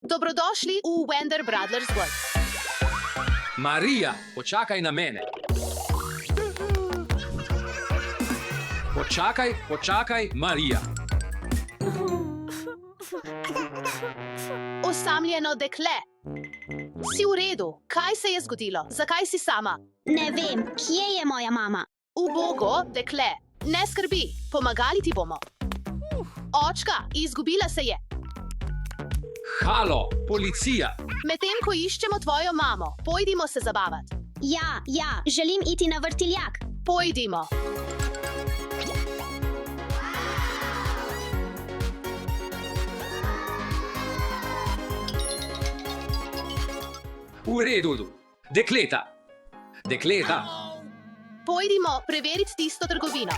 Dobrodošli v Wender Brothers World. Marija, počakaj na mene. Počakaj, Marija. Osamljeno dekle. Si v redu? Kaj se je zgodilo? Zakaj si sama? Ne vem, kje je moja mama? Ubogo, dekle. Ne skrbi, pomagali ti bomo. Očka, izgubila se je. Halo, policija. Medtem ko iščemo tvojo mamo, pojdimo se zabavati. Ja, želim iti na vrtiljak. Pojdimo. V redu. Dekleta. Pojdimo preveriti tisto trgovino.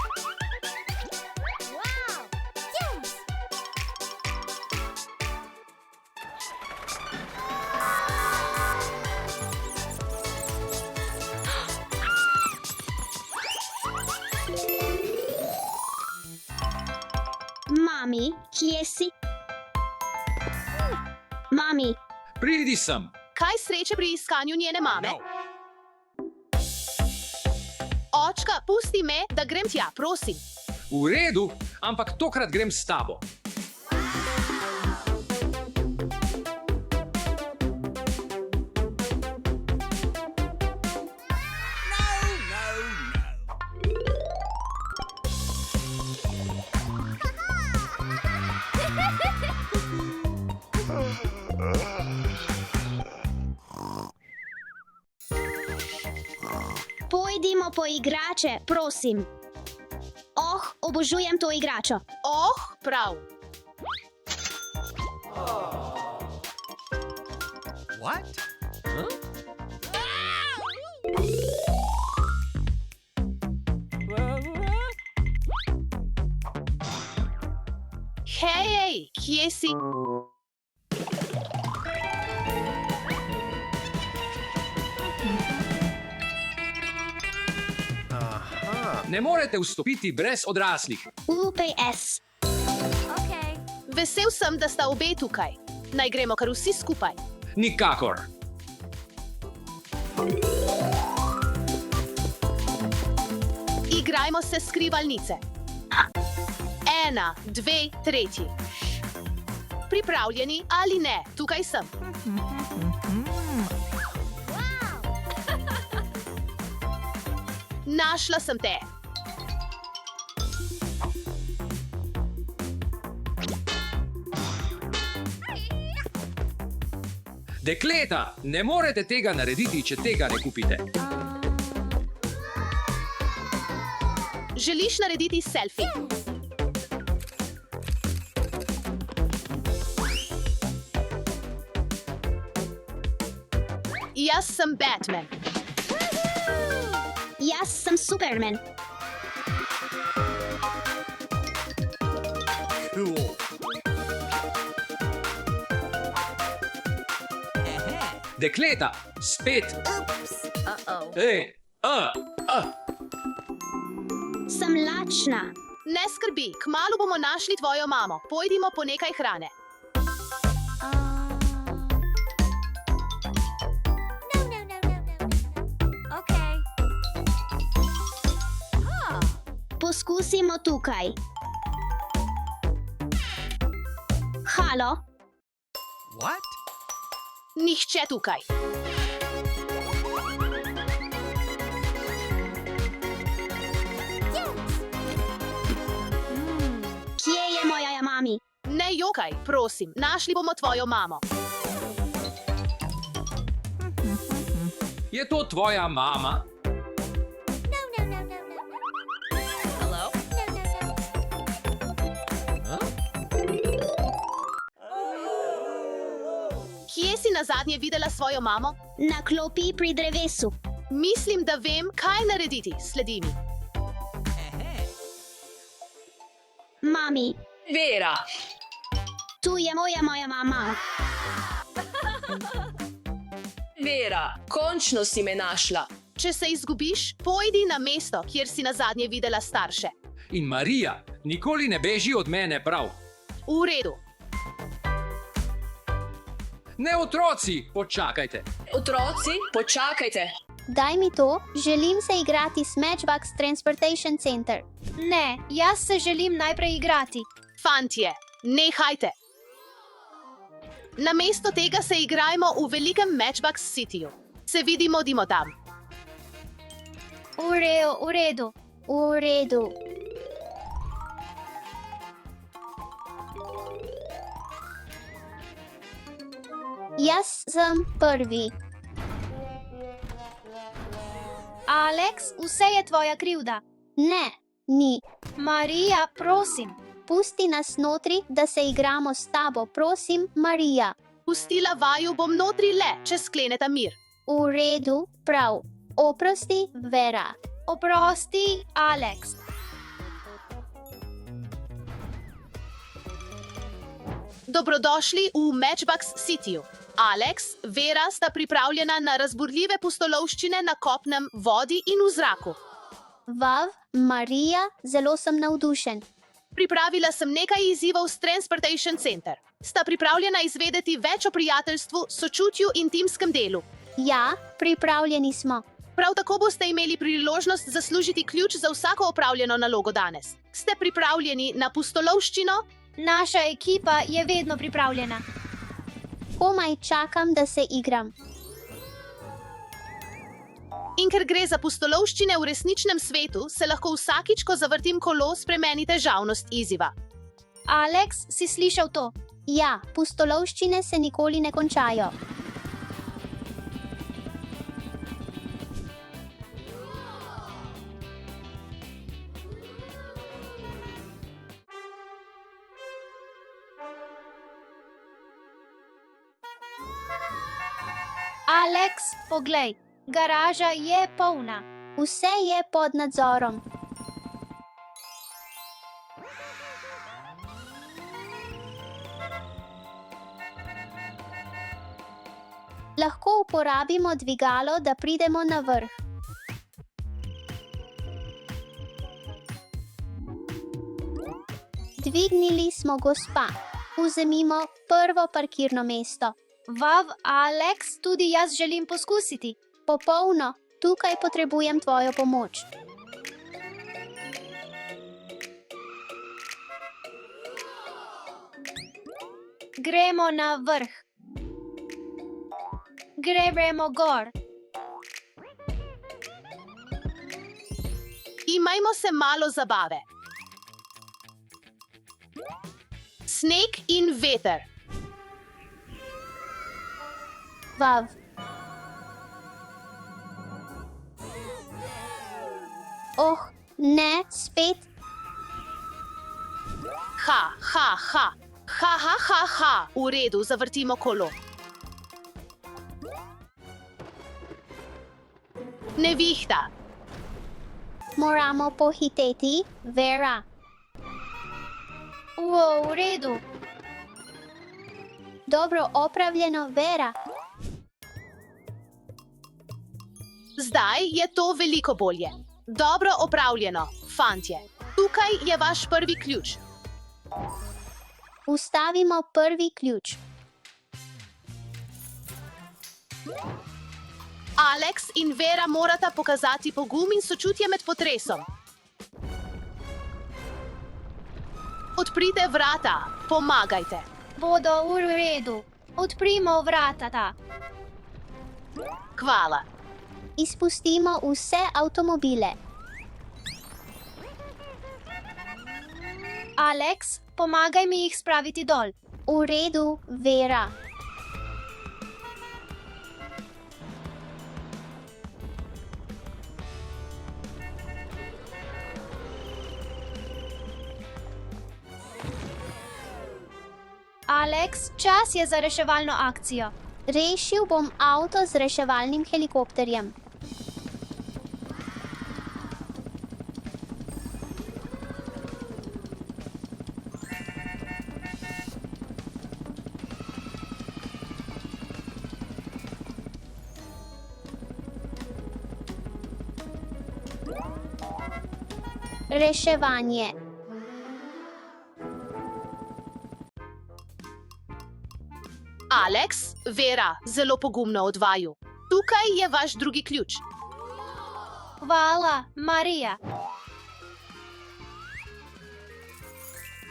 Mami, kje si? Mami, Pridi sem. Kaj sreče pri iskanju njene mame? Očka, pusti me, da grem tja, prosim. V redu, ampak tokrat grem s tabo. pojdimo po igrače, prosim. Obožujem to igračo. Prav. What? Huh? Hej, kje si? Ne morete vstopiti brez odraslih. UPS. Vesel sem, da sta obe tukaj. Naj gremo kar vsi skupaj. Nikakor. Igrajmo se skrivalnice. 1, 2, 3. Pripravljeni ali ne? Tukaj sem. Našla sem te. Dekleta, ne morete tega narediti, če tega ne kupite. Želiš narediti selfie? Jaz sem Batman. Jaz sem Superman. Cool. Dekleta, spet. Sem lačna. Ne skrbi, kmalu bomo našli tvojo mamo. Pojdimo po nekaj hrane. Poskusimo tukaj. Halo? What? Nihče tukaj. Kje je moja mami? Ne jokaj, prosim. Našli bomo tvojo mamo. Je to tvoja mama? Kje si nazadnje videla svojo mamo? Na klopi pri drevesu. Mislim, da vem, kaj narediti. Sledi mi. Mami, Vera, tu je moja mama. Vera, končno si me našla. Če se izgubiš, pojdi na mesto, kjer si nazadnje videla starše. In Marija, nikoli ne beži od mene, prav? V redu. Ne, otroci, počakajte. Otroci, počakajte. Daj mi to, želim se igrati s Matchbox Transportation Center. Ne, jaz se želim najprej igrati. Fantje, nehajte. Namesto tega se igrajmo v velikem Matchbox Cityju. Se vidimo tam. V redu. V redu. Jaz sem prvi. Alex, vse je tvoja krivda. Ne, ni. Marija, prosim. Pusti nas notri, da se igramo s tabo, prosim, Marija. Pustila vaju bom notri le, če skleneta mir. V redu, prav. Oprosti, Vera. Oprosti, Alex. Dobrodošli v Matchbox Cityju. Alex, Vera sta pripravljena na razburljive pustolovščine na kopnem, vodi in v zraku. Vav, Marija, zelo sem navdušen. Pripravila sem nekaj izzivov s Transportation Center. Sta pripravljena izvedeti več o prijateljstvu, sočutju in timskem delu. Ja, pripravljeni smo. Prav tako boste imeli priložnost zaslužiti ključ za vsako opravljeno nalogo danes. Ste pripravljeni na pustolovščino? Naša ekipa je vedno pripravljena. Komaj čakam, da se igram. In ker gre za pustolovščine v resničnem svetu, se lahko vsakič, ko zavrtim kolo, spremeni težavnost izziva. Alex, si slišal to? Ja, pustolovščine se nikoli ne končajo. Alex, poglej, garaža je polna. Vse je pod nadzorom. Lahko uporabimo dvigalo, da pridemo na vrh. Dvignili smo gospa. Vzemimo prvo parkirno mesto. Vav, Alex, tudi jaz želim poskusiti. Popolno, tukaj potrebujem tvojo pomoč. Gremo na vrh. Gremo gor. Imajmo se malo zabave. Sneg in veter. Vav. Oh, ne, spet. Ha, ha, ha. Ha, ha, ha, ha. V redu, zavrtimo kolo. Nevihta. Moramo pohiteti, Vera. V redu. Dobro opravljeno, Vera. Zdaj je to veliko bolje. Dobro opravljeno, fantje. Tukaj je vaš prvi ključ. Vstavimo prvi ključ. Alex in Vera morata pokazati pogum in sočutje med potresom. Odprite vrata, pomagajte. Bodo v redu. Odprimo vrata. Hvala. Izpustimo vse avtomobile. Alex, pomagaj mi jih spraviti dol. V redu, Vera. Alex, čas je za reševalno akcijo. Rešil bom avto z reševalnim helikopterjem. Reševanje. Alex, Vera, zelo pogumno od vaju. Tukaj je vaš drugi ključ. Hvala, Marija.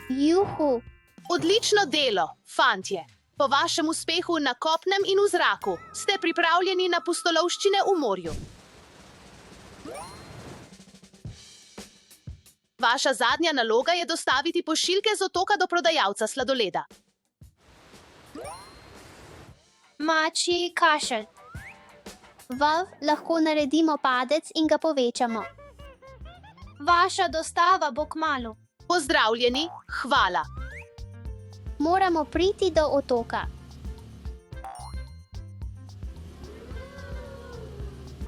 Juhu, Odlično delo, fantje. Po vašem uspehu na kopnem in v zraku ste pripravljeni na pustolovščine v morju. Vaša zadnja naloga je dostaviti pošiljke z otoka do prodajalca sladoleda. Mačji kašelj. Vav, lahko naredimo padec in ga povečamo. Vaša dostava bo kmalu. Pozdravljeni, hvala. Moramo priti do otoka.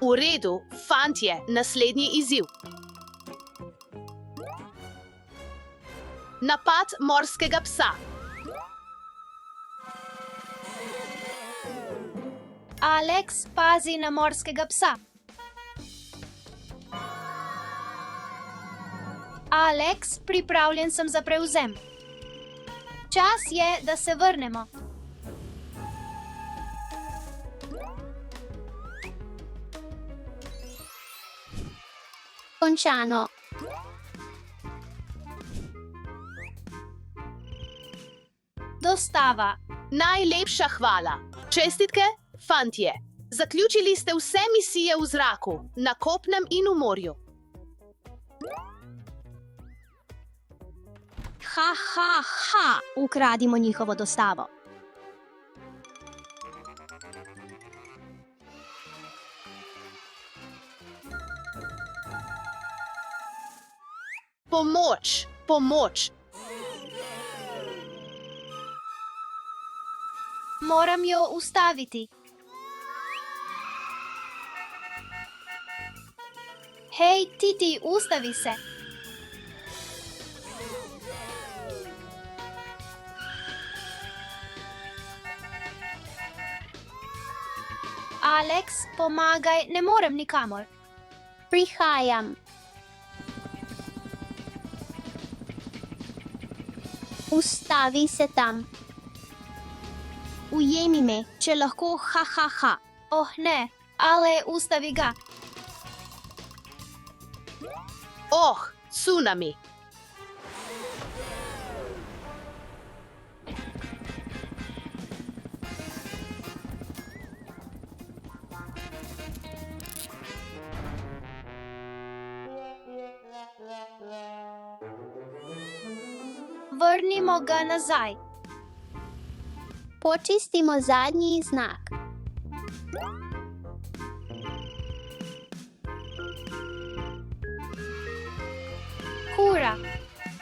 V redu, fantje, naslednji izziv. Napad morskega psa. Alex, pazi na morskega psa. Alex, pripravljen sem za prevzem. Čas je, da se vrnemo. Končano. Dostava. Najlepša hvala. Čestitke, fantje. Zaključili ste vse misije v zraku, na kopnem in v morju. Ha, ha, ha, ukradimo njihovo dostavo. Pomoč, pomoč. Moram jo ustaviti. Hej, Titi, ustavi se. Alex, pomagaj, ne morem nikamor. Prihajam. Ustavi se tam. Ujemi me, če lahko, ha, ha, ha. Oh ne, ale ustavi ga. Oh, tsunami. Vrnimo ga nazaj. Počistimo zadnji znak. Hura.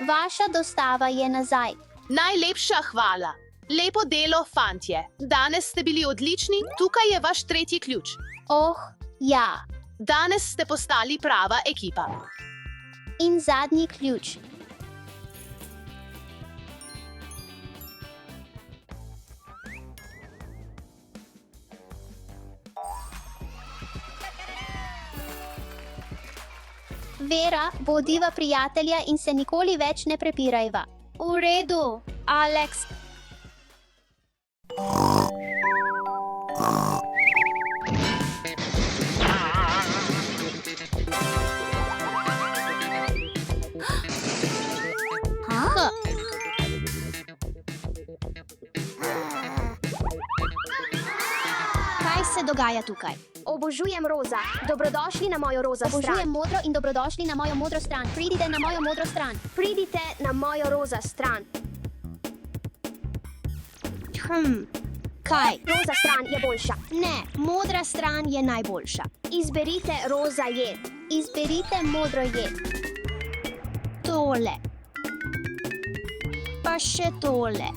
Vaša dostava je nazaj. Najlepša hvala. Lepo delo, fantje. Danes ste bili odlični, tukaj je vaš tretji ključ. Oh, ja. Danes ste postali prava ekipa. In zadnji ključ. Vera, bodiva prijatelja in se nikoli več ne prepirajva. V redu, Alex. Kaj se dogaja tukaj? Obožujem roza. Dobrodošli na mojo roza stran. Obožujem modro in dobrodošli na mojo modro stran. Pridite na mojo modro stran. Pridite na mojo roza stran. Kaj? Roza stran je boljša. Ne, modra stran je najboljša. Izberite roza jed. Izberite modro jed. Tole. Pa še tole.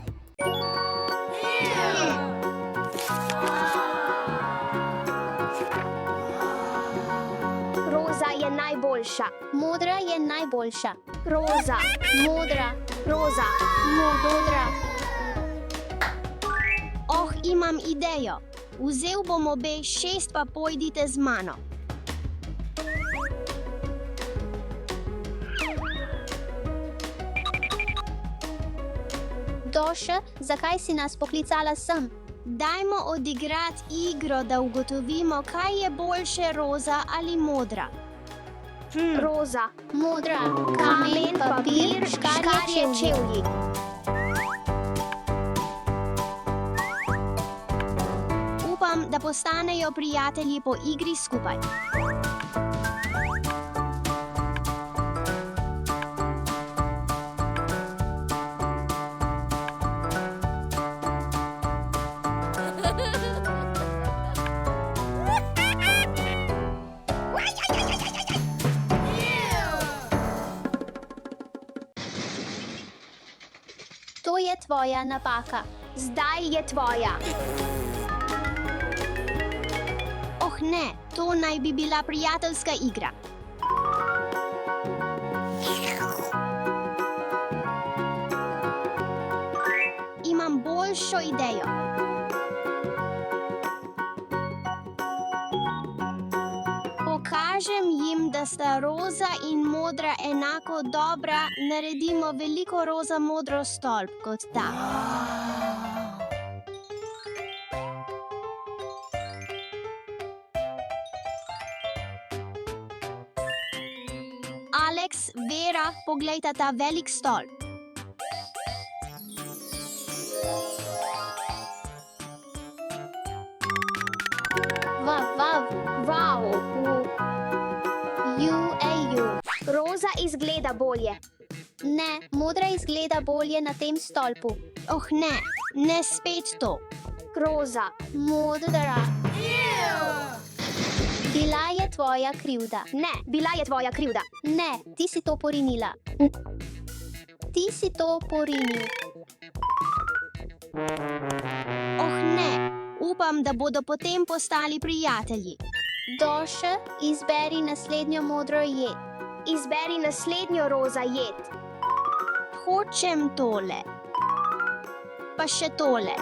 Roza je najboljša. Modra je najboljša. Roza. Modra. Roza. Modra. Oh, imam idejo. Vzel bom obe 6, pa pojdite z mano. Doša, zakaj si nas poklicala sem? Dajmo odigrati igro, da ugotovimo, kaj je boljše, roza ali modra. Roza. Modra, Kamen, papir, škarje, čevlji. Upam, da postanejo prijatelji po igri skupaj. To je tvoja napaka. Zdaj je tvoja. Oh ne, to naj bi bila prijateljska igra. Imam boljšo idejo. Pokažem jim, da sta roza in modra enako dobra, naredimo veliko roza-modro stolp kot ta. Alex, Vera, poglejta ta velik stolp. Vav, Wow. ju. Roza izgleda bolje. Ne, modra izgleda bolje na tem stolpu. Oh ne, ne spet to. Roza. Modra. Bila je tvoja krivda. Ne, bila je tvoja krivda. Ne, ti si to porinila. Ti si to porinil. Oh ne, upam, da bodo potem postali prijatelji. Doše, izberi naslednjo modro jed. Izberi naslednjo roza jed. Hočem tole. Pa še tole.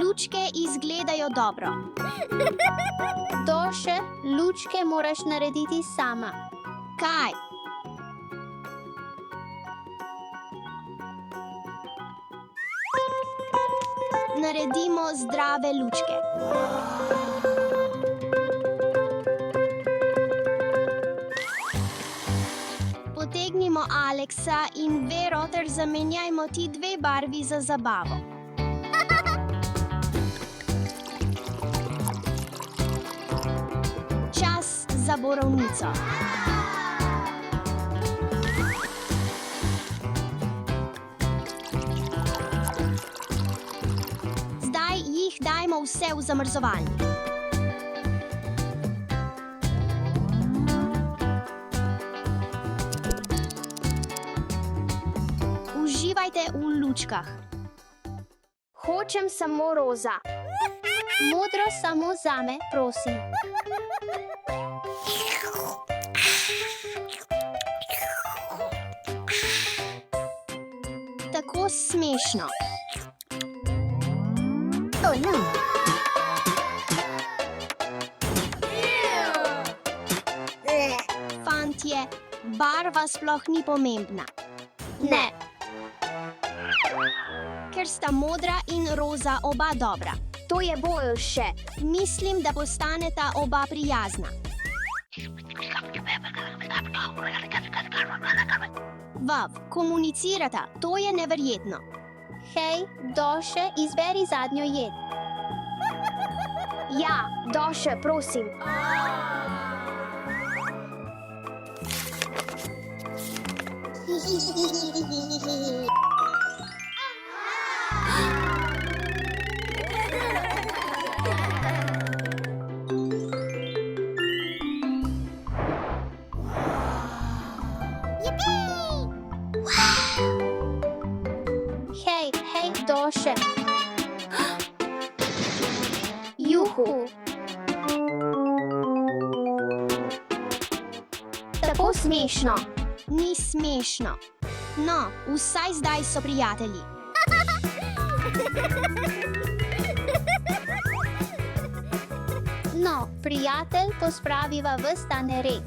Lučke izgledajo dobro. Doše, lučke moraš narediti sama. Kaj? Naredimo zdrave lučke. Potegnimo Aleksa in Vero ter zamenjajmo ti dve barvi za zabavo. Čas za borovnico. Zdaj jih dajmo vse v zamrzovalnik. Uživajte v lučkah. Hočem samo roza. Modro samo zame, prosim. Tako smešno. Fantje, barva sploh ni pomembna. Ne, Ker sta modra in roza oba dobra. To je boljše. Mislim, da postaneta oba prijazna. Vav, komunicirata, to je neverjetno. hej, Doše, izberi zadnjo jed. Ja, Doše, prosim. Hej, Doše. Juhu. Tako smešno. Ni smešno. No, vsaj zdaj so prijatelji. No, prijatelj, pospraviva ves ta nered.